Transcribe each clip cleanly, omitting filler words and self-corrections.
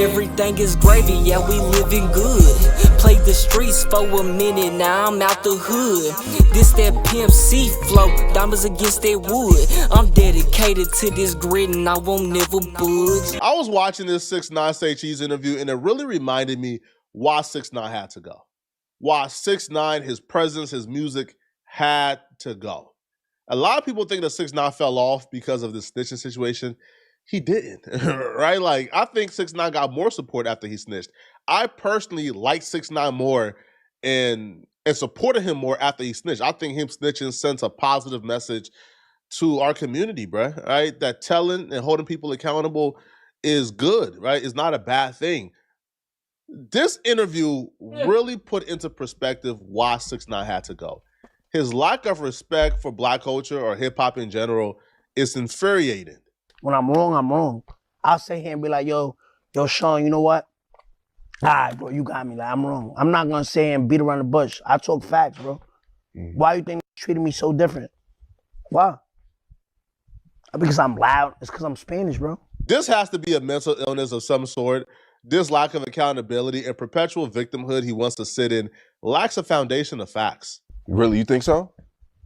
Everything is gravy, yeah, we living good. Played the streets for a minute, now I'm out the hood. This that Pimp C flow, diamonds against that wood. I'm dedicated to this grit and I won't never budge. I was watching this 6ix9ine Say Cheese interview and it really reminded me why 6ix9ine had to go. Why 6ix9ine, his presence, his music had to go. A lot of people think that 6ix9ine fell off because of the snitching situation. He didn't, right? Like, I think 6ix9ine got more support after he snitched. I personally like 6ix9ine more and supported him more after he snitched. I think him snitching sends a positive message to our community, bruh, right? That telling and holding people accountable is good, right? It's not a bad thing. This interview really put into perspective why 6ix9ine had to go. His lack of respect for Black culture or hip hop in general is infuriating. When I'm wrong, I'm wrong. I'll sit here and be like, yo, Sean, you know what? All right, bro, you got me. Like, I'm wrong. I'm not gonna say and beat around the bush. I talk facts, bro. Why you think they treated me so different? Why? Because I'm loud. It's because I'm Spanish, bro. This has to be a mental illness of some sort. This lack of accountability and perpetual victimhood he wants to sit in lacks a foundation of facts. Really, you think so?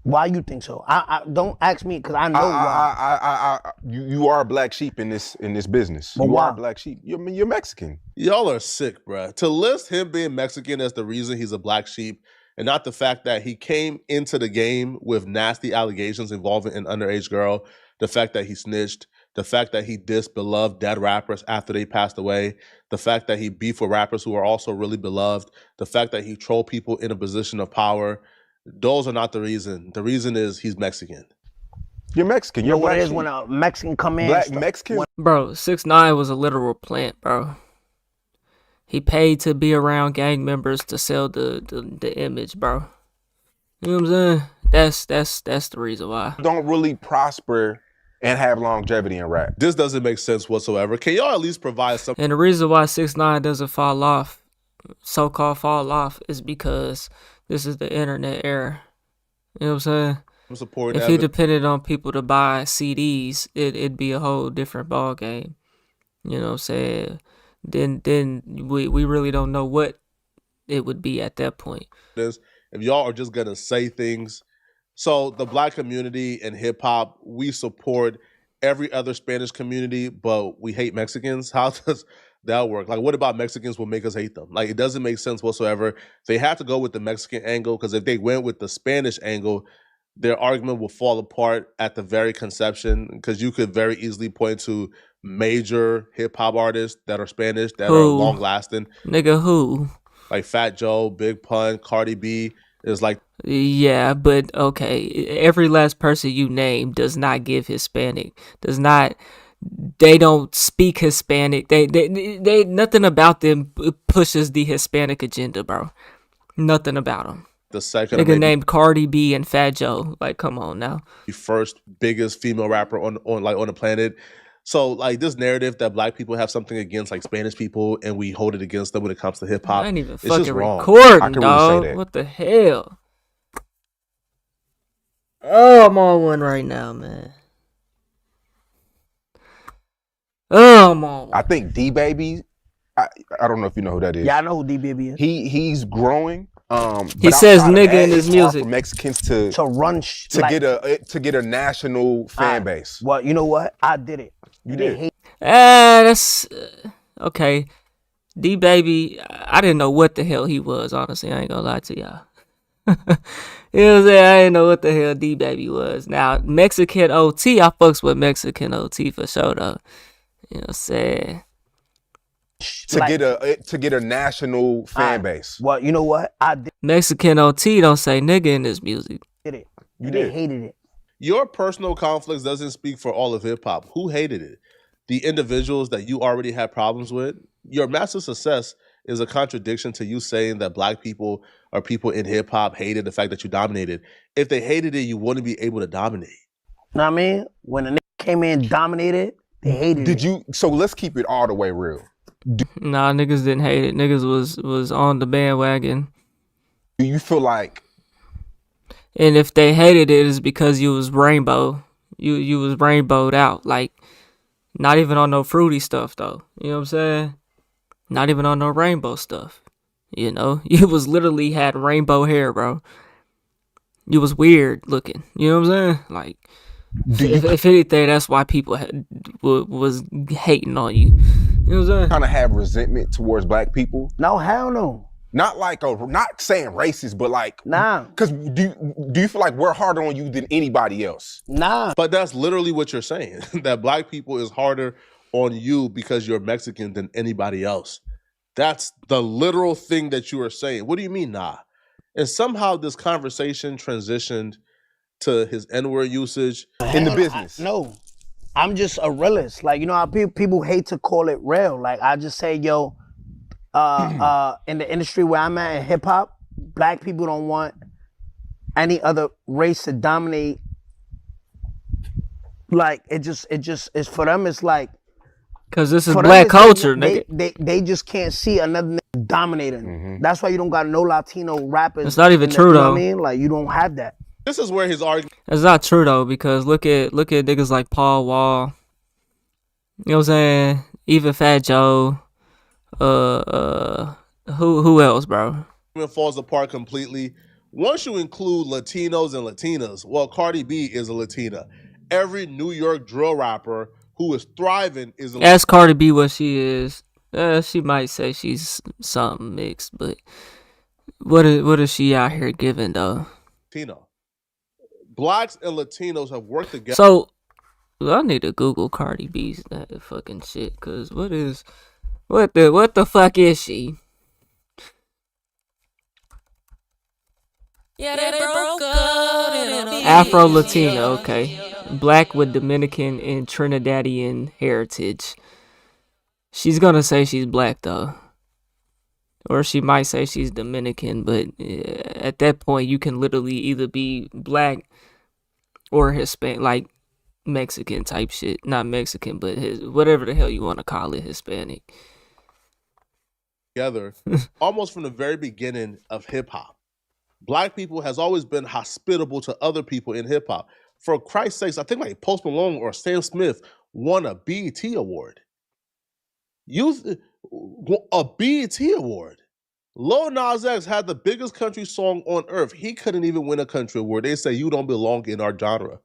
Why you think so? I don't ask me because I know why. You are a black sheep in this business. But you why? are a black sheep. You're Mexican. Y'all are sick, bruh. To list him being Mexican as the reason he's a black sheep and not the fact that he came into the game with nasty allegations involving an underage girl, the fact that he snitched, the fact that he dissed beloved dead rappers after they passed away, the fact that he beefed with rappers who are also really beloved, the fact that he trolled people in a position of power. Those are not the reason. The reason is he's Mexican. You're Mexican. You know what it is when a Mexican come in? Black Mexican? Bro, 6ix9ine was a literal plant, bro. He paid to be around gang members to sell the image, bro. You know what I'm saying? That's the reason why. Don't really prosper and have longevity in rap. This doesn't make sense whatsoever. Can y'all at least provide some? And the reason why 6ix9ine doesn't fall off, so-called fall off, is because this is the internet era. You know what I'm saying? If he depended on people to buy CDs, it'd be a whole different ball game. You know what I'm saying? Then we really don't know what it would be at that point. If y'all are just gonna say things. So the Black community and hip hop, we support every other Spanish community, but we hate Mexicans. How does that work? Like, what about Mexicans will make us hate them? Like, it doesn't make sense whatsoever. They have to go with the Mexican angle, because if they went with the Spanish angle, their argument will fall apart at the very conception, because you could very easily point to major hip-hop artists that are Spanish that are long-lasting. Nigga, who? Like Fat Joe, Big Pun, Cardi B. Is like... Yeah, but okay. Every last person you name does not give Hispanic. Does not... They don't speak Hispanic. They nothing about them pushes the Hispanic agenda, bro. Nothing about them. The second nigga named Cardi B and Fat Joe. Like, come on now. The first biggest female rapper on the planet. So like this narrative that Black people have something against like Spanish people and we hold it against them when it comes to hip hop. I ain't even it's fucking just wrong. recording, dog. Really what the hell? Oh, I'm on one right now, man. Oh, I'm on one. I think D-Baby, I don't know if you know who that is. Yeah, I know who D-Baby is. He's growing. He says nigga in his music. For Mexicans to run to get a national fan base. Well, you know what? I did it. You did. That's okay. D-Baby, I didn't know what the hell he was. Honestly, I ain't gonna lie to y'all. You know what I'm saying? I didn't know what the hell D-Baby was. Now Mexican OT, I fucks with Mexican OT for sure though. You know what I'm saying? To get a national fan base. Well, you know what? I did. Mexican OT don't say nigga in his music. Did it. You They did. hated it. Your personal conflicts doesn't speak for all of hip hop. Who hated it? The individuals that you already had problems with. Your massive success is a contradiction to you saying that Black people or people in hip hop hated the fact that you dominated. If they hated it, you wouldn't be able to dominate. Know what I mean? When a nigga came in, dominated, they hated it. So let's keep it all the way real. Nah, niggas didn't hate it. Niggas was on the bandwagon. Do you feel like? And if they hated it, it's because you was rainbow. You was rainbowed out. Like, not even on no fruity stuff though. You know what I'm saying? Not even on no rainbow stuff. You know, you was literally had rainbow hair, bro. You was weird looking. You know what I'm saying? Like, if anything, that's why people was hating on you. You know what I'm saying? Kind of have resentment towards black people? No, hell no. Not like not saying racist, but like, nah. Because do you feel like we're harder on you than anybody else? Nah. But that's literally what you're saying. That black people is harder on you because you're Mexican than anybody else. That's the literal thing that you are saying. What do you mean, nah? And somehow this conversation transitioned to his N-word usage in the business. No, I'm just a realist. Like, you know how people hate to call it real. Like, I just say, yo, in the industry where I'm at in hip hop, black people don't want any other race to dominate. Like, it just is for them. It's like, because this is black culture, nigga. They just can't see another nigga dominating. Mm-hmm. That's why you don't got no Latino rappers. It's not even true, though. You know what I mean? Like, you don't have that. This is where his argument. It's not true though, because look at niggas like Paul Wall. You know what I'm saying? Even Fat Joe. Who else, bro? It falls apart completely. Once you include Latinos and Latinas, well, Cardi B is a Latina. Every New York drill rapper who is thriving is a Ask Cardi B what she is. She might say she's something mixed, but what is she out here giving though? Latino. Blacks and Latinos have worked together. So I need to Google Cardi B's that fucking shit, cause what the fuck is she? Yeah, they broke up. Afro Latina, okay. Black with Dominican and Trinidadian heritage. She's gonna say she's black though. Or she might say she's Dominican, but at that point you can literally either be black or Hispanic, like Mexican type shit. Not Mexican, but whatever the hell you want to call it, Hispanic. Together, almost from the very beginning of hip hop. Black people has always been hospitable to other people in hip hop. For Christ's sakes, I think like Post Malone or Sam Smith won a BET award. A BET award. Lil Nas X had the biggest country song on earth. He couldn't even win a country award. They say you don't belong in our genre.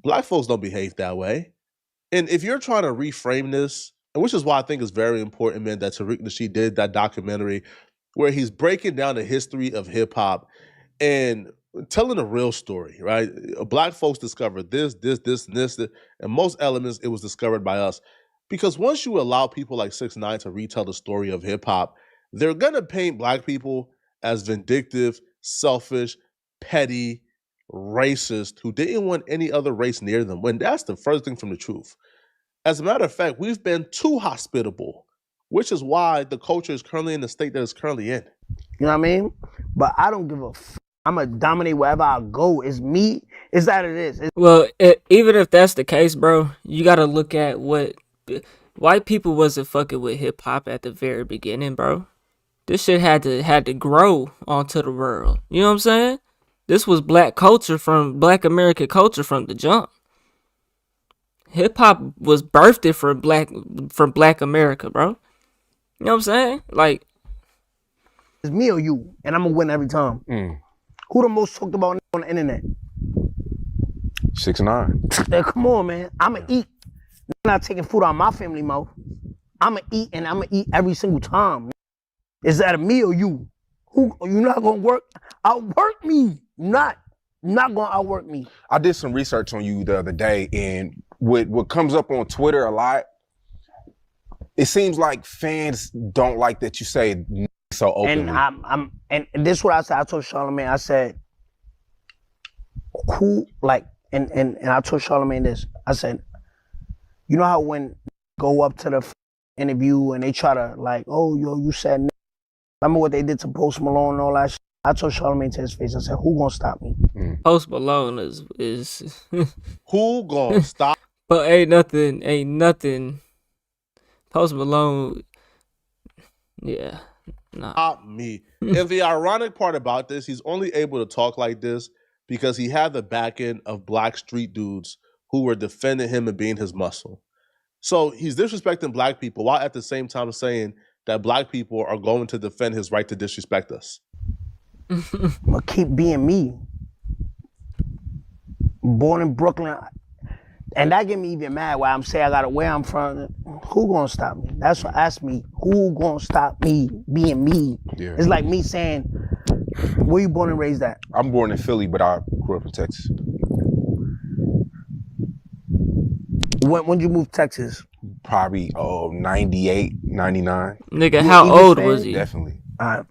Black folks don't behave that way. And if you're trying to reframe this, and which is why I think it's very important, man, that Tariq Nasheed did that documentary where he's breaking down the history of hip hop and telling a real story, right? Black folks discovered this, and most elements, it was discovered by us. Because once you allow people like 6ix9ine to retell the story of hip hop, they're gonna paint black people as vindictive, selfish, petty, racist, who didn't want any other race near them, when that's the first thing from the truth. As a matter of fact, we've been too hospitable, which is why the culture is currently in the state that it's currently in. You know what I mean? But I don't give a I'm going to dominate wherever I go. It's me. It's that it is. Well, even if that's the case, bro, you got to look at what white people wasn't fucking with hip hop at the very beginning, bro. This shit had to grow onto the world. You know what I'm saying? This was black American culture from the jump. Hip hop was birthed from black America, bro. You know what I'm saying? Like, it's me or you, and I'm gonna win every time. Who the most talked about on the internet? 6ix9ine. Come on, man. I'ma eat. I'm not taking food out of my family mouth. I'ma eat, and I'ma eat every single time. Is that a me or you? Who you not gonna work? Outwork me. Not gonna outwork me. I did some research on you the other day, and what comes up on Twitter a lot, it seems like fans don't like that you say so openly. And this is what I said. I told Charlamagne, I said, who like, and I told Charlamagne this. I said, you know how when go up to the interview and they try to like, oh, yo, you said, remember what they did to Post Malone and all that shit? I told Charlamagne to his face, I said, who gonna stop me? Post Malone is who gonna stop? But ain't nothing. Post Malone, yeah. Nah. Stop me. And the ironic part about this, he's only able to talk like this because he had the back end of black street dudes who were defending him and being his muscle. So he's disrespecting black people while at the same time saying that black people are going to defend his right to disrespect us? I'm gonna keep being me. Born in Brooklyn, and that get me even mad. Why I'm saying I gotta where I'm from. Who gonna stop me? That's what ask me. Who gonna stop me being me? Yeah. It's like me saying, where you born and raised at? I'm born in Philly, but I grew up in Texas. When you move to Texas? Probably 98, 99. Nigga, how old was he? Definitely. I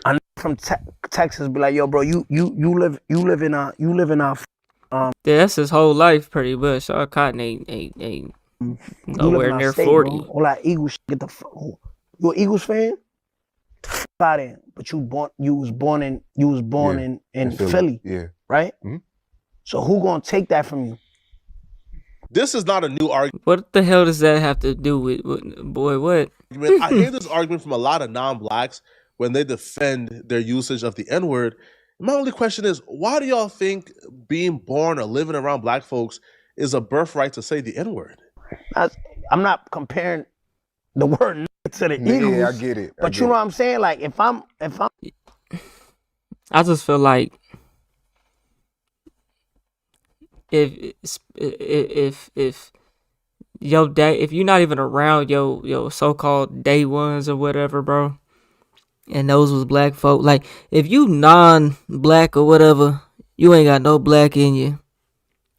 know from Texas be like, yo, bro, you live in yeah, that's his whole life pretty much. So Cotton ain't nowhere near state, 40. Bro. All that Eagles shit, get the fuck. You an Eagles fan? Out in, but you was born in Philly. Yeah. Right? Mm-hmm. So who gonna take that from you? This is not a new argument. What the hell does that have to do with boy, what? I hear this argument from a lot of non-blacks when they defend their usage of the N-word. My only question is, why do y'all think being born or living around black folks is a birthright to say the N-word? I'm not comparing the word to the Eagles. Yeah, I get it. But you know what I'm saying? Like, if I'm I just feel like if your day, if you're not even around your so-called day ones or whatever, bro, and those was black folk, like if you non-black or whatever, you ain't got no black in you,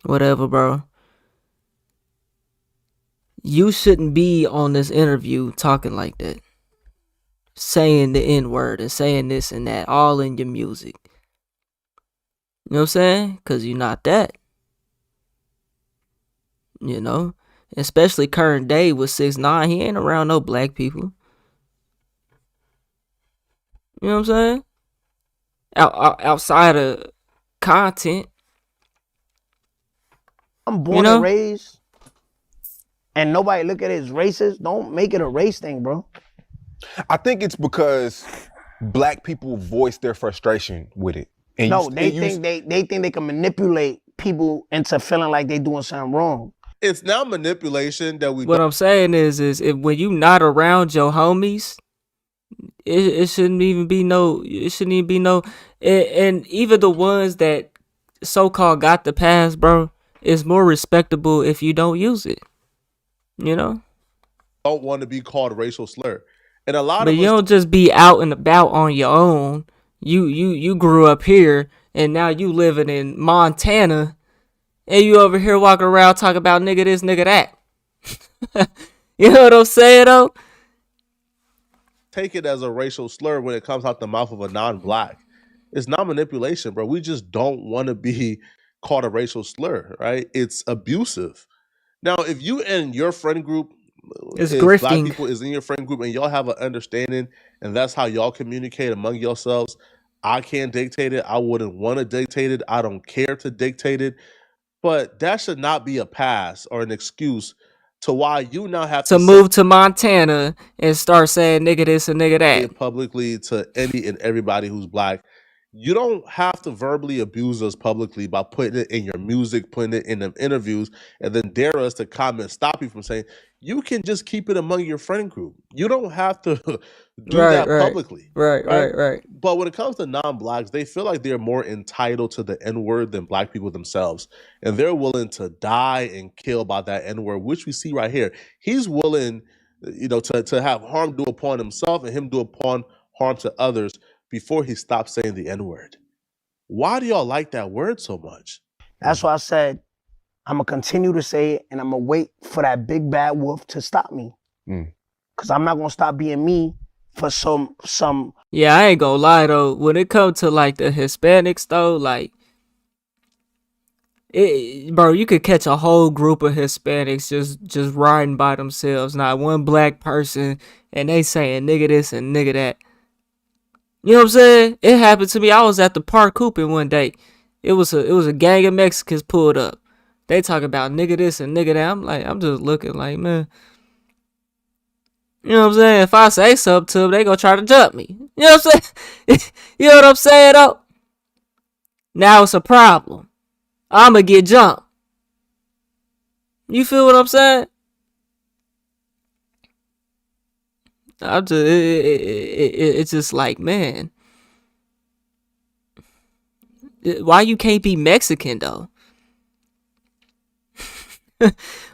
whatever, bro, you shouldn't be on this interview talking like that, saying the N-word and saying this and that all in your music. You know what I'm saying? Because you're not that. You know? Especially current day with 6ix9ine. He ain't around no black people. You know what I'm saying? Outside of content. I'm born and raised, and nobody look at it as racist. Don't make it a race thing, bro. I think it's because black people voice their frustration with it. And they think they can manipulate people into feeling like they doing something wrong. It's now manipulation that we. What I'm saying is if when you not around your homies, it shouldn't even be no. It shouldn't even be no. And even the ones that so-called got the pass, bro, it's more respectable if you don't use it. You know. Don't want to be called a racial slur, and a lot but of. But you don't just be out and about on your own. You grew up here, and now you living in Montana. And you over here walking around talking about nigga this, nigga that. You know what I'm saying, though? Take it as a racial slur when it comes out the mouth of a non-black. It's not manipulation, bro. We just don't want to be called a racial slur, right? It's abusive. Now, if you and your friend group, it's grifting. Black people is in your friend group and y'all have an understanding and that's how y'all communicate among yourselves, I can't dictate it. I wouldn't want to dictate it. I don't care to dictate it. But that should not be a pass or an excuse to why you now have to move to Montana and start saying nigga this and nigga that publicly to any and everybody who's black. You don't have to verbally abuse us publicly by putting it in your music, putting it in them interviews, and then dare us to comment, stop you from saying. You can just keep it among your friend group. You don't have to do that publicly. Right. But when it comes to non-blacks, they feel like they're more entitled to the N-word than black people themselves. And they're willing to die and kill by that N-word, which we see right here. He's willing, to have harm do upon himself and him do upon harm to others before he stops saying the N-word. Why do y'all like that word so much? That's why I said, I'm going to continue to say it, and I'm going to wait for that big bad wolf to stop me. Because I'm not going to stop being me for some... Yeah, I ain't going to lie, though. When it comes to, like, the Hispanics, though, like... bro, you could catch a whole group of Hispanics just riding by themselves. Not one black person, and they saying nigga this and nigga that. You know what I'm saying? It happened to me. I was at the park hooping one day. It was a gang of Mexicans pulled up. They talk about nigga this and nigga that. I'm just looking like, man. You know what I'm saying? If I say something to them, they gonna try to jump me. You know what I'm saying? You know what I'm saying, though? Now it's a problem. I'ma get jumped. You feel what I'm saying? It's just like, man, why you can't be Mexican though?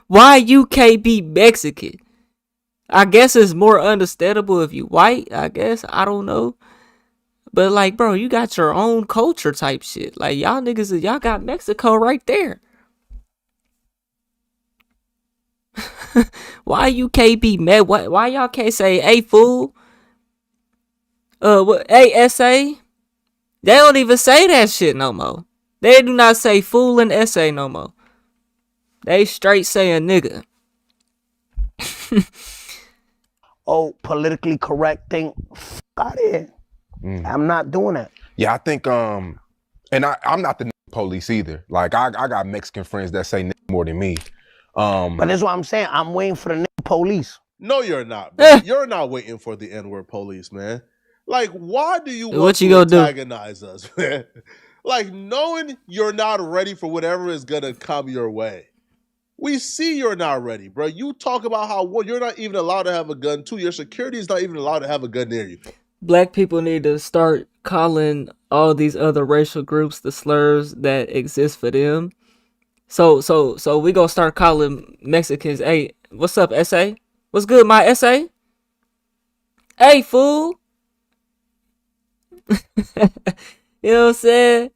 Why you can't be Mexican? I guess it's more understandable if you white, I guess. I don't know. But like, bro, you got your own culture type shit. Like, y'all niggas, y'all got Mexico right there. Why you can't be mad? Why y'all can't say, hey, fool? What, hey, SA? They don't even say that shit no more. They do not say fool and SA no more. They straight saying nigga. Oh, politically correct thing. F out of here. I'm not doing that. Yeah, I think, and I'm not the police either. Like, I got Mexican friends that say more than me. But that's what I'm saying. I'm waiting for the police. No, you're not, bro. You're not waiting for the N-word police, man. Like, why do you want to antagonize us, man? Like, knowing you're not ready for whatever is gonna come your way. We see you're not ready, bro. You talk about how you're not even allowed to have a gun, too. Your security is not even allowed to have a gun near you. Black people need to start calling all these other racial groups the slurs that exist for them. So we gonna start calling Mexicans, hey, what's up, SA? What's good, my SA? Hey, fool. You know what I'm saying?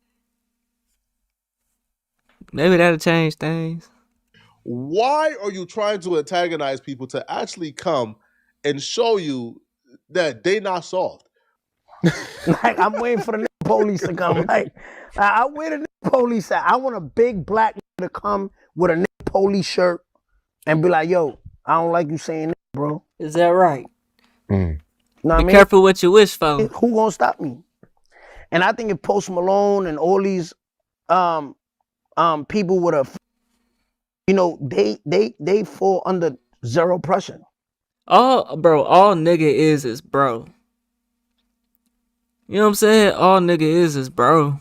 Maybe that'll change things. Why are you trying to antagonize people to actually come and show you that they not soft? Like, I'm waiting for the police to come. Like, I wait the police at. I want a big black to come with a police shirt and be like, yo, I don't like you saying that, bro. Is that right? Know what Be careful what you wish for. Who gonna stop me? And I think if Post Malone and all these people with a, you know, they fall under zero pressure. All nigga is bro. You know what I'm saying? All nigga is bro.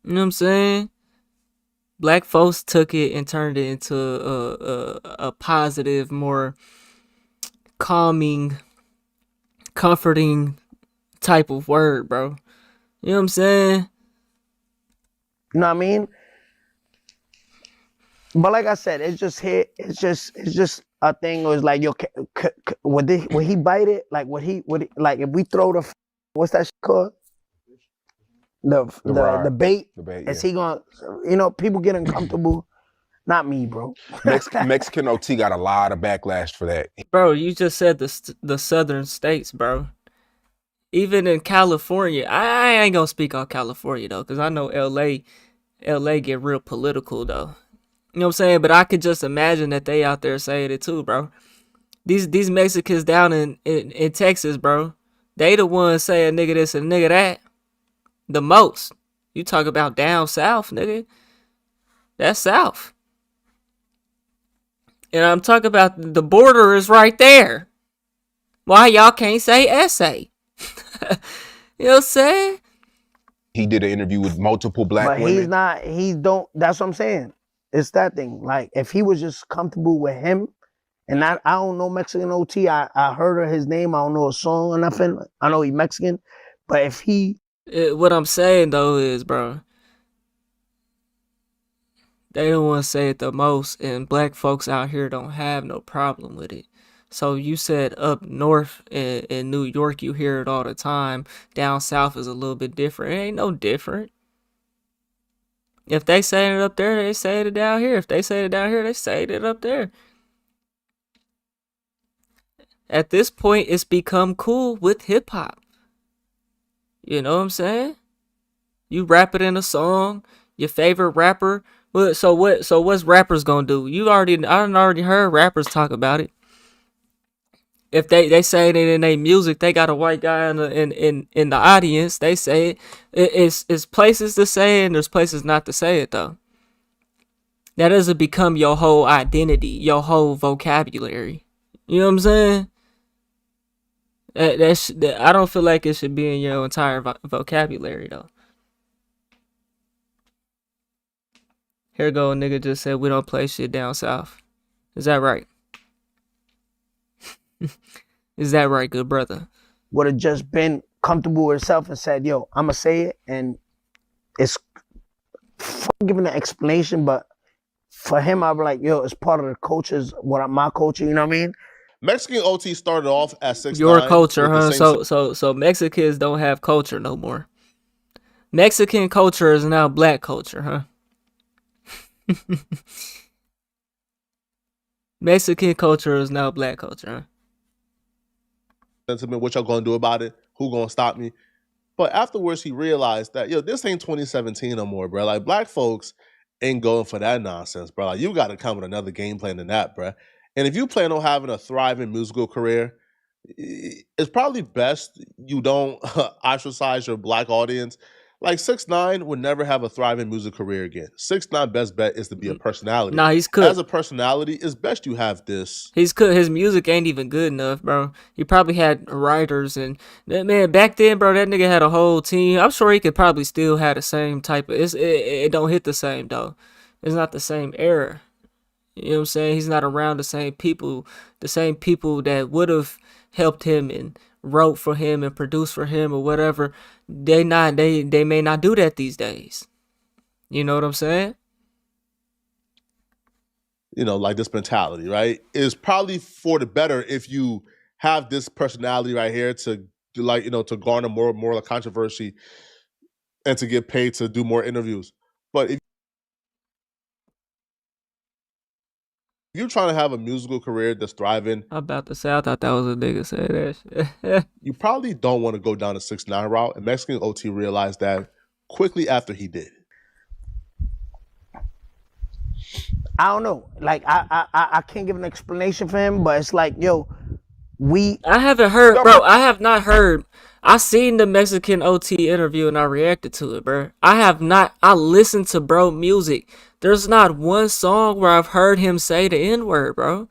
You know what I'm saying? Black folks took it and turned it into a positive, more calming, comforting type of word, bro. You know what I'm saying? You know what I mean? But like I said, it's just a thing. It was like, yo, would he bite it? Like, would he like if we throw the, what's that shit called? The bait. Is he gonna, you know, people get uncomfortable? Not me, bro. Mexican OT got a lot of backlash for that. Bro, you just said the southern states, bro. Even in California, I ain't gonna speak on California though, cause I know LA get real political though. You know what I'm saying? But I could just imagine that they out there saying it too, bro. These Mexicans down in Texas, bro, they the ones saying nigga this and nigga that the most. You talk about down south, nigga. That's south. And I'm talking about the border is right there. Why y'all can't say SA? You know what I'm saying? He did an interview with multiple black women. But that's what I'm saying. It's that thing. Like, if he was just comfortable with him, and I don't know Mexican OT. I heard of his name. I don't know a song or nothing. I know he's Mexican. But if he... What I'm saying, though, is, bro, they don't want to say it the most, and black folks out here don't have no problem with it. So you said up north in New York, you hear it all the time. Down south is a little bit different. It ain't no different. If they say it up there, they say it down here. If they say it down here, they say it up there. At this point, it's become cool with hip hop. You know what I'm saying? You rap it in a song, your favorite rapper. So what's rappers gonna do? I already heard rappers talk about it. If they say it in their music, they got a white guy in the audience. They say it. It's places to say it and there's places not to say it though. That doesn't become your whole identity, your whole vocabulary. You know what I'm saying? I don't feel like it should be in your entire vocabulary though. Here go a nigga just said we don't play shit down south. Is that right? Is that right, good brother? Would have just been comfortable with herself and said, yo, I'ma say it, and it's giving an explanation, but for him, I'd be like, yo, it's part of the cultures, my culture, you know what I mean? Mexican OT started off as 6ix9ine. Your culture, huh? So Mexicans don't have culture no more. Mexican culture is now black culture, huh? Mexican culture is now black culture, huh? Sentiment, what y'all gonna do about it? Who gonna stop me? But afterwards, he realized that, yo, this ain't 2017 no more, bro. Like, black folks ain't going for that nonsense, bro. Like, you got to come with another game plan than that, bro. And if you plan on having a thriving musical career, it's probably best you don't ostracize your black audience. Like, 6ix9ine would never have a thriving music career again. 6ix9ine best bet is to be a personality. Nah, he's cooked. As a personality, it's best you have this. He's cooked. His music ain't even good enough, bro. He probably had writers, and man, back then, bro, that nigga had a whole team. I'm sure he could probably still have the same type of. It don't hit the same though. It's not the same era. You know what I'm saying? He's not around the same people that would have helped him and wrote for him and produced for him or whatever. They may not do that these days. You know what I'm saying? You know, like this mentality, right? It's probably for the better if you have this personality right here to like, you know, to garner more controversy and to get paid to do more interviews. But if you're trying to have a musical career that's thriving, I'm about to say, I thought that was a nigga say that shit. you probably don't want to go down the 6ix9ine route. And Mexican OT realized that quickly after he did. I don't know. Like, I can't give an explanation for him, but it's like, yo, I haven't heard, bro. I have not heard. I seen the Mexican OT interview and I reacted to it, bro. I listened to bro music. There's not one song where I've heard him say the N-word, bro.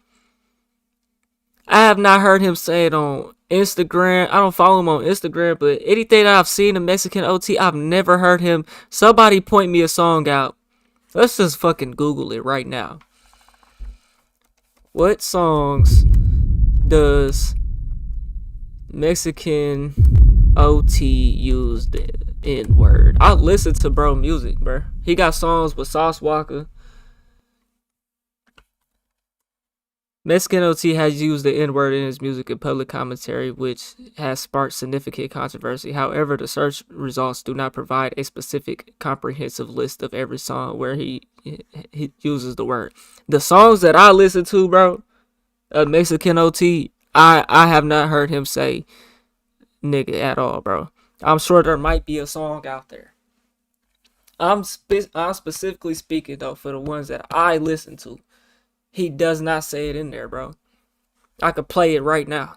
I have not heard him say it on Instagram. I don't follow him on Instagram, but anything that I've seen the Mexican OT, I've never heard him. Somebody point me a song out. Let's just fucking Google it right now. What songs does Mexican OT use the N-word? I listen to bro music, bro. He got songs with Sauce Walker. Mexican OT has used the N-word in his music and public commentary, which has sparked significant controversy. However, the search results do not provide a specific, comprehensive list of every song where he uses the word. The songs that I listen to, bro, Mexican OT, I have not heard him say nigga at all, bro. I'm sure there might be a song out there. I'm specifically speaking, though, for the ones that I listen to. He does not say it in there, bro. I could play it right now.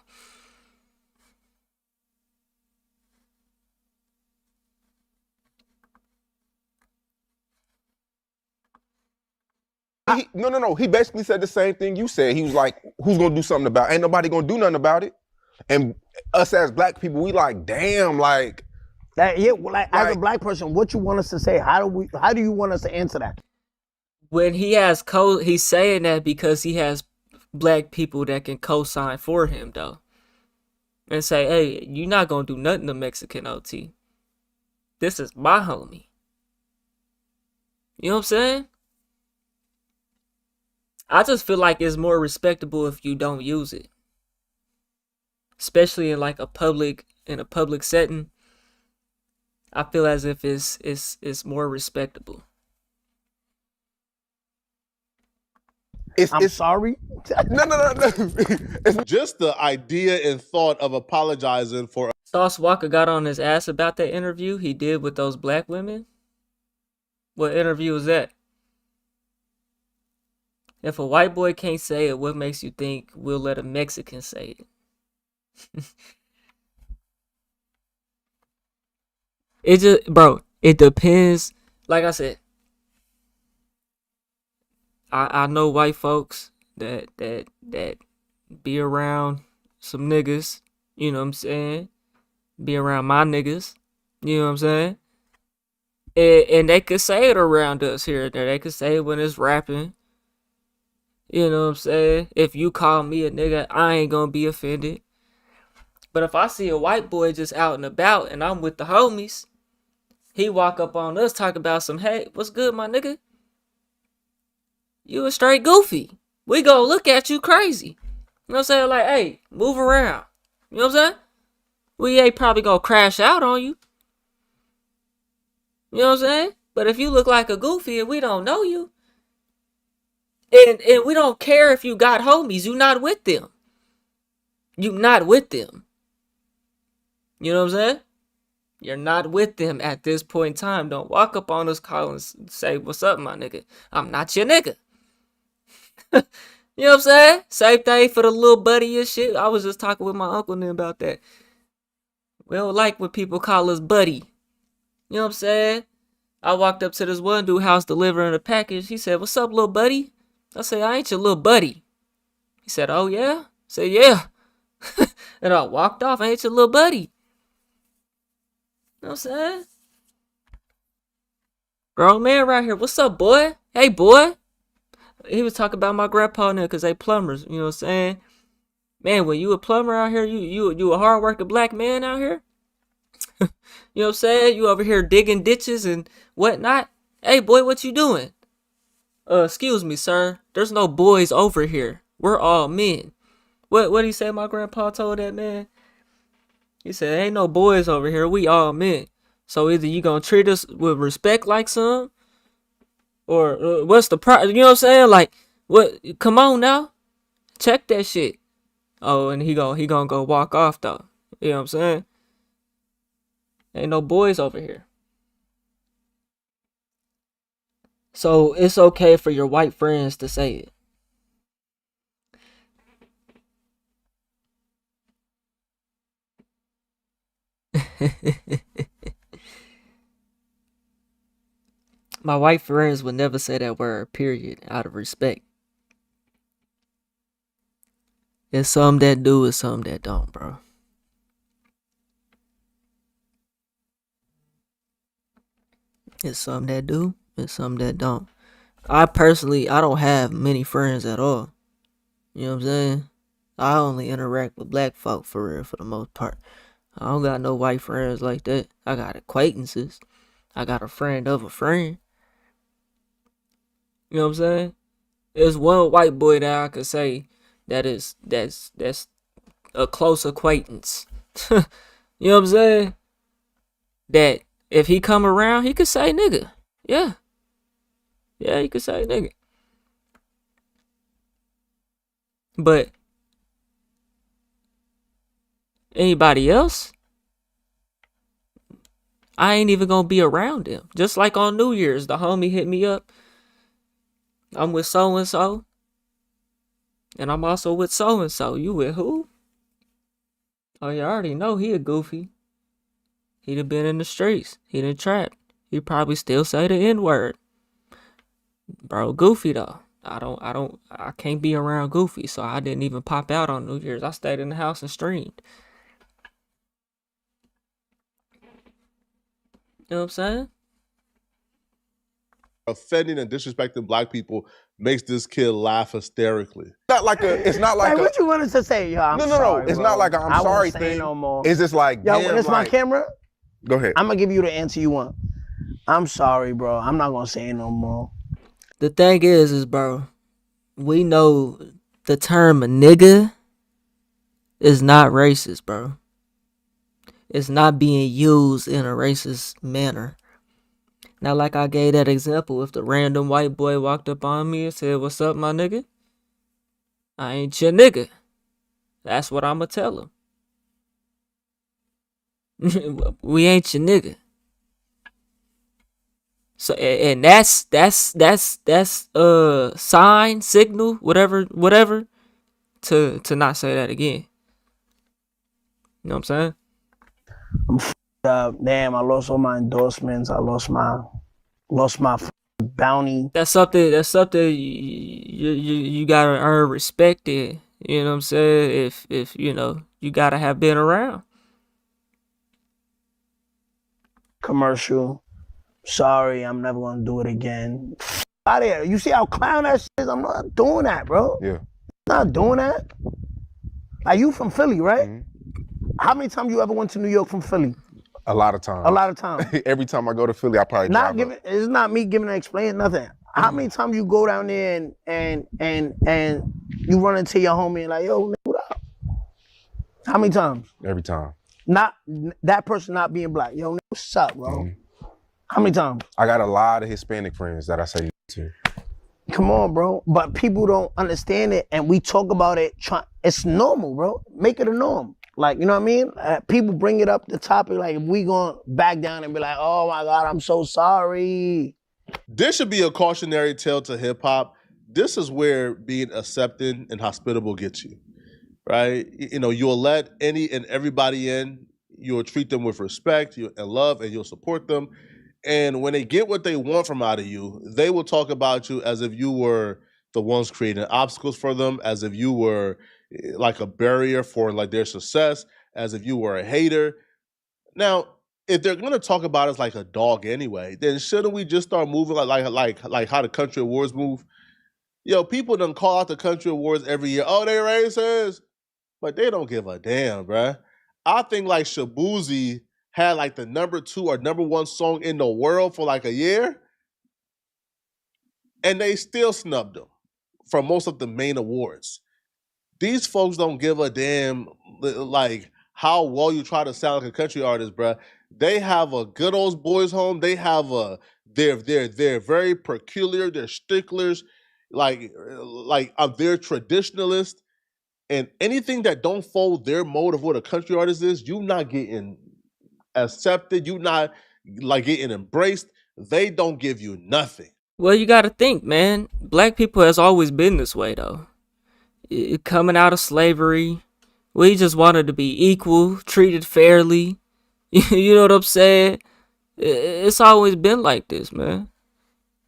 No. He basically said the same thing you said. He was like, who's gonna do something about it? Ain't nobody gonna do nothing about it. And us as black people, we like, damn, like that. Yeah, like as a black person, what you want us to say? How do you want us to answer that? When he has he's saying that because he has black people that can co-sign for him, though, and say, hey, you're not gonna do nothing to Mexican OT. This is my homie. You know what I'm saying? I just feel like it's more respectable if you don't use it, especially in like a public setting. I feel as if it's more respectable. I'm sorry. No. It's just the idea and thought of apologizing for. Sauce Walker got on his ass about that interview he did with those black women. What interview was that? If a white boy can't say it, what makes you think we'll let a Mexican say it? It just, bro, it depends. Like I said, I know white folks that be around some niggas, you know what I'm saying? Be around my niggas, you know what I'm saying? And they could say it around us here and there. They could say it when it's rapping. You know what I'm saying? If you call me a nigga, I ain't gonna be offended. But if I see a white boy just out and about and I'm with the homies, he walk up on us talk about some, hey, what's good, my nigga? You a straight goofy. We go look at you crazy. You know what I'm saying? Like, hey, move around. You know what I'm saying? We ain't probably gonna crash out on you. You know what I'm saying? But if you look like a goofy and we don't know you, and we don't care if you got homies, you not with them. You not with them. You know what I'm saying? You're not with them at this point in time. Don't walk up on us, call and say, what's up, my nigga? I'm not your nigga. You know what I'm saying? Same thing for the little buddy and shit. I was just talking with my uncle and them about that. We don't like when people call us buddy. You know what I'm saying? I walked up to this one dude house delivering a package. He said, what's up, little buddy? I said, I ain't your little buddy. He said, oh, yeah? I said, yeah. And I walked off. I ain't your little buddy. You know what I'm saying? Grown man right here. What's up, boy? Hey, boy. He was talking about my grandpa now because they plumbers. You know what I'm saying? Man, when you a plumber out here, you a hard working black man out here? You know what I'm saying? You over here digging ditches and whatnot. Hey, boy, what you doing? Excuse me, sir. There's no boys over here. We're all men. What did he say my grandpa told that man? He said, ain't no boys over here. We all men. So either you gonna treat us with respect like some, or what's the problem? You know what I'm saying? Like, what? Come on now. Check that shit. Oh, and he gonna go walk off though. You know what I'm saying? Ain't no boys over here. So it's okay for your white friends to say it. My white friends would never say that word, period, out of respect. There's some that do and some that don't, bro. There's some that do and some that don't. I don't have many friends at all. You know what I'm saying? I only interact with black folk for real, for the most part. I don't got no white friends like that. I got acquaintances. I got a friend of a friend. You know what I'm saying? There's one white boy that I could say that's a close acquaintance. You know what I'm saying? That if he come around, he could say nigga. Yeah. Yeah, he could say nigga. But anybody else, I ain't even gonna be around them. Just like on New Year's, the homie hit me up. I'm with so and so. And I'm also with so and so. You with who? Oh, you already know he a goofy. He'd have been in the streets. He done trapped. He probably still say the N-word. Bro, goofy though. I can't be around goofy, so I didn't even pop out on New Year's. I stayed in the house and streamed. You know what I'm saying? Offending and disrespecting black people makes this kid laugh hysterically. It's not like what you wanted to say? Yo, I'm sorry, it's bro. not like I'm sorry won't say thing. no more. It's just like, yo, damn, this my camera? Go ahead. I'm gonna give you the answer you want. I'm sorry, bro. I'm not gonna say no more. The thing is, bro, we know the term nigga is not racist, bro. It's not being used in a racist manner. Now, like I gave that example, if the random white boy walked up on me and said, what's up, my nigga? I ain't your nigga. That's what I'ma tell him. We ain't your nigga. So, and that's sign, signal, whatever, to not say that again. You know what I'm saying? Damn, I lost all my endorsements. I lost my bounty. That's something you gotta earn respect in. You know what I'm saying? If you know, you gotta have been around. Commercial. Sorry, I'm never gonna do it again. Out of here. You see how clown that shit is? I'm not doing that, bro. Yeah. I'm not doing that. Like, you from Philly, right? Mm-hmm. How many times you ever went to New York from Philly? A lot of times. A lot of times. Every time I go to Philly, I probably drive up. It's not me giving an explain nothing. How many times you go down there and you run into your homie and like, yo, what up? How many times? Every time. Not that person not being black. Yo, what's up, bro? Mm-hmm. How many times? I got a lot of Hispanic friends that I say to. Come on, bro. But people don't understand it, and we talk about it. It's normal, bro. Make it a norm. Like, you know what I mean? People bring it up the topic, like, if we gonna back down and be like, oh my God, I'm so sorry. This should be a cautionary tale to hip hop. This is where being accepting and hospitable gets you, right? You know, you'll let any and everybody in. You'll treat them with respect and love, and you'll support them. And when they get what they want from out of you, they will talk about you as if you were the ones creating obstacles for them, as if you were like a barrier for like their success, as if you were a hater. Now, if they're gonna talk about us like a dog anyway, then shouldn't we just start moving like how the country awards move? Yo, people done call out the country awards every year. Oh, they racist, but they don't give a damn, bruh. I think like Shabuzi had like the #2 or #1 song in the world for like a year, and they still snubbed him from most of the main awards. These folks don't give a damn like how well you try to sound like a country artist, bruh. They have a good old boys home. They have they're very peculiar. They're sticklers, they're traditionalist, and anything that don't follow their mode of what a country artist is, you not getting accepted. You not like getting embraced. They don't give you nothing. Well, you got to think, man. Black people has always been this way, though. Coming out of slavery, we just wanted to be equal, treated fairly. You know what I'm saying? It's always been like this, man.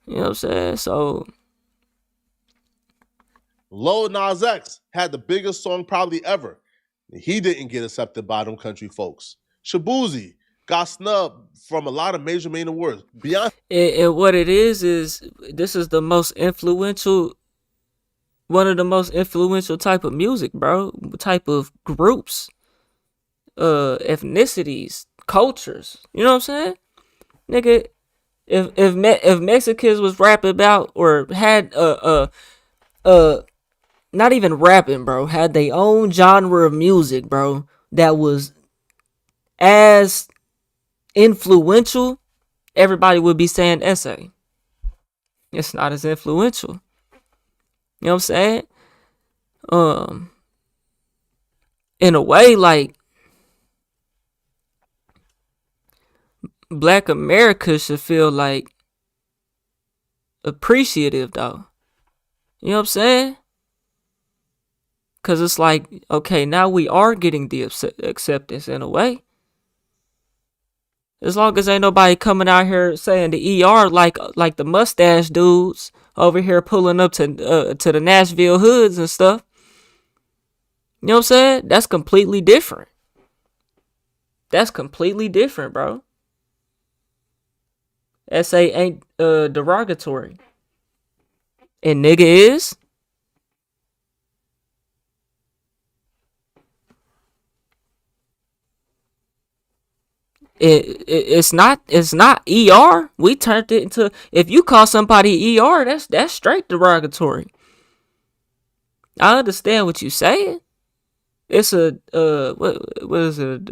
You know what I'm saying? So, Lil Nas X had the biggest song probably ever. He didn't get accepted by them country folks. Shabuzi got snubbed from a lot of major main awards. And what it is this is the most influential, one of the most influential type of music, bro. Type of groups, ethnicities, cultures. You know what I'm saying? Nigga, if Mexicans was rapping about or had not even rapping, bro, had their own genre of music, bro, that was as influential, everybody would be saying essay. It's not as influential. You know what I'm saying? In a way, like, Black America should feel like appreciative, though. You know what I'm saying? Because it's like, okay, now we are getting the acceptance in a way. As long as ain't nobody coming out here saying the ER like the mustache dudes over here pulling up to the Nashville hoods and stuff. You know what I'm saying? That's completely different. That's completely different, bro. SA ain't derogatory. And nigga is. It's not ER. We turned it into, if you call somebody ER, that's straight derogatory. I understand what you saying. It's a what is it?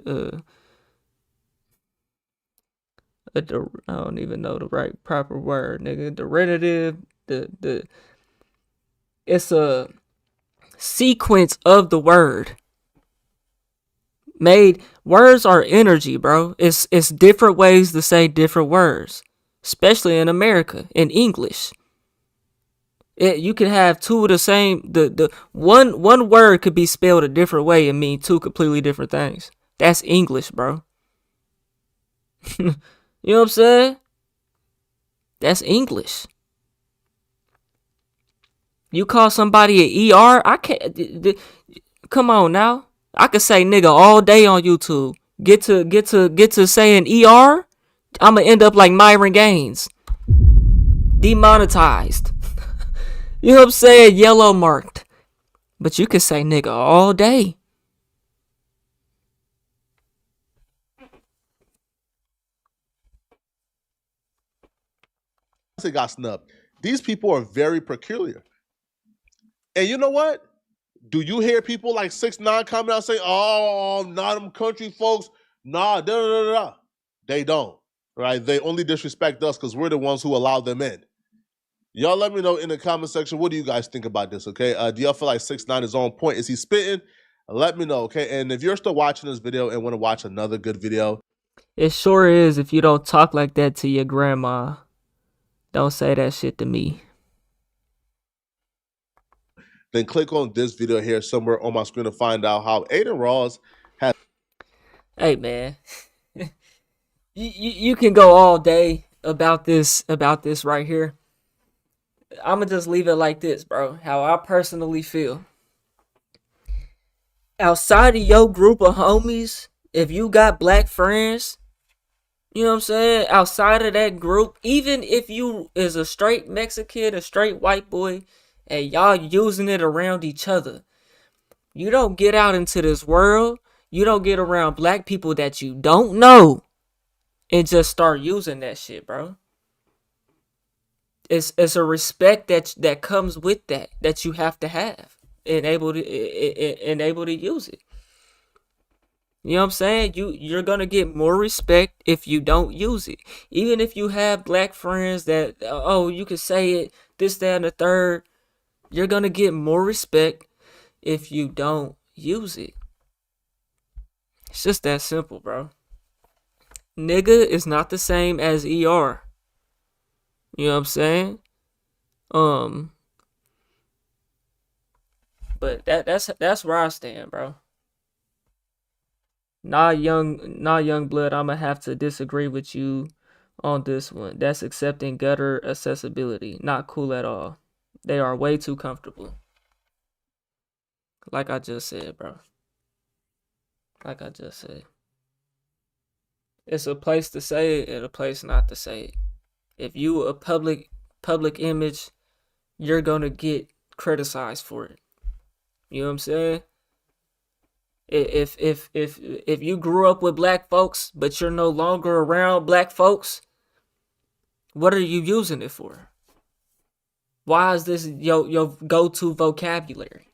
I don't even know the right proper word, nigga. Derivative. It's a sequence of the word. Words are energy, bro. It's different ways to say different words, especially in America, in English. You can have two of the same. The one word could be spelled a different way and mean two completely different things. That's English, bro. You know what I'm saying? That's English. You call somebody an ER? I can't. Come on now. I could say nigga all day on YouTube. Get to saying ER, I'ma end up like Myron Gaines. Demonetized. You know what I'm saying? Yellow marked. But you could say nigga all day. got snubbed. These people are very peculiar. And you know what? Do you hear people like 6ix9ine coming out saying, "Oh, not them country folks"? Nah, da da da da. They don't, right? They only disrespect us because we're the ones who allow them in. Y'all let me know in the comment section, what do you guys think about this, okay? Do y'all feel like 6ix9ine is on point? Is he spitting? Let me know, okay? And if you're still watching this video and want to watch another good video, it sure is if you don't talk like that to your grandma. Don't say that shit to me. then click on this video here somewhere on my screen to find out how Adin Ross has... Hey, man. you can go all day about this right here. I'm going to just leave it like this, bro. How I personally feel. Outside of your group of homies, if you got black friends, you know what I'm saying? Outside of that group, even if you is a straight Mexican, a straight white boy, and y'all using it around each other, you don't get out into this world. You don't get around black people that you don't know and just start using that shit, bro. It's a respect that comes with that you have to have and able to use it. You know what I'm saying? You're gonna get more respect if you don't use it. Even if you have black friends that you can say it, this, that, and the third, you're gonna get more respect if you don't use it. It's just that simple, bro. Nigga is not the same as ER. You know what I'm saying? But that's where I stand, bro. Nah, young blood, I'ma have to disagree with you on this one. That's accepting gutter accessibility. Not cool at all. They are way too comfortable. Like I just said, bro. Like I just said. It's a place to say it and a place not to say it. If you a public image, you're gonna get criticized for it. You know what I'm saying? If you grew up with black folks, but you're no longer around black folks, what are you using it for? Why is this your go-to vocabulary?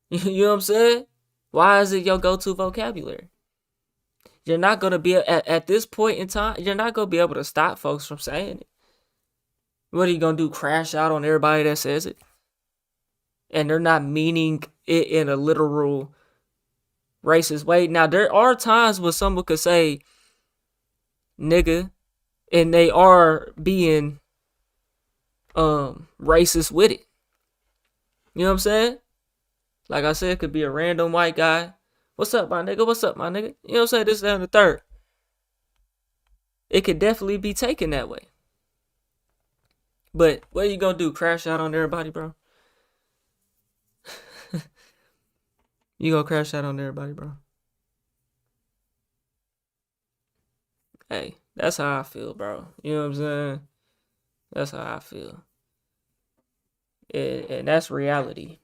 You know what I'm saying? Why is it your go-to vocabulary? You're not going to be, at this point in time, you're not going to be able to stop folks from saying it. What are you going to do, crash out on everybody that says it? And they're not meaning it in a literal racist way. Now, there are times when someone could say nigga, and they are being racist with it. You know what I'm saying? Like I said, it could be a random white guy. What's up, my nigga? What's up, my nigga? You know what I'm saying? This, that, and the third. It could definitely be taken that way. But what are you gonna do? Crash out on everybody, bro? You gonna crash out on everybody, bro? Hey, that's how I feel, bro. You know what I'm saying? That's how I feel. And that's reality.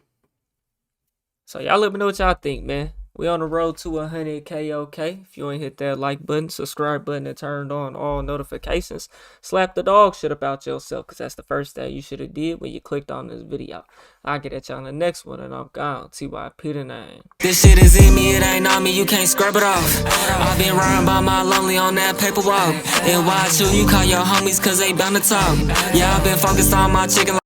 So y'all let me know what y'all think, man. We on the road to 100K, okay? If you ain't hit that like button, subscribe button, and turned on all notifications, slap the dog shit about yourself, because that's the first thing you should have did when you clicked on this video. I'll get at y'all in the next one, and I'm gone. TYP the name. This shit is in me, it ain't on me, you can't scrub it off. I've been riding by my lonely on that paper walk. And why you call your homies, cause they bound to talk. Yeah, I've been focused on my chicken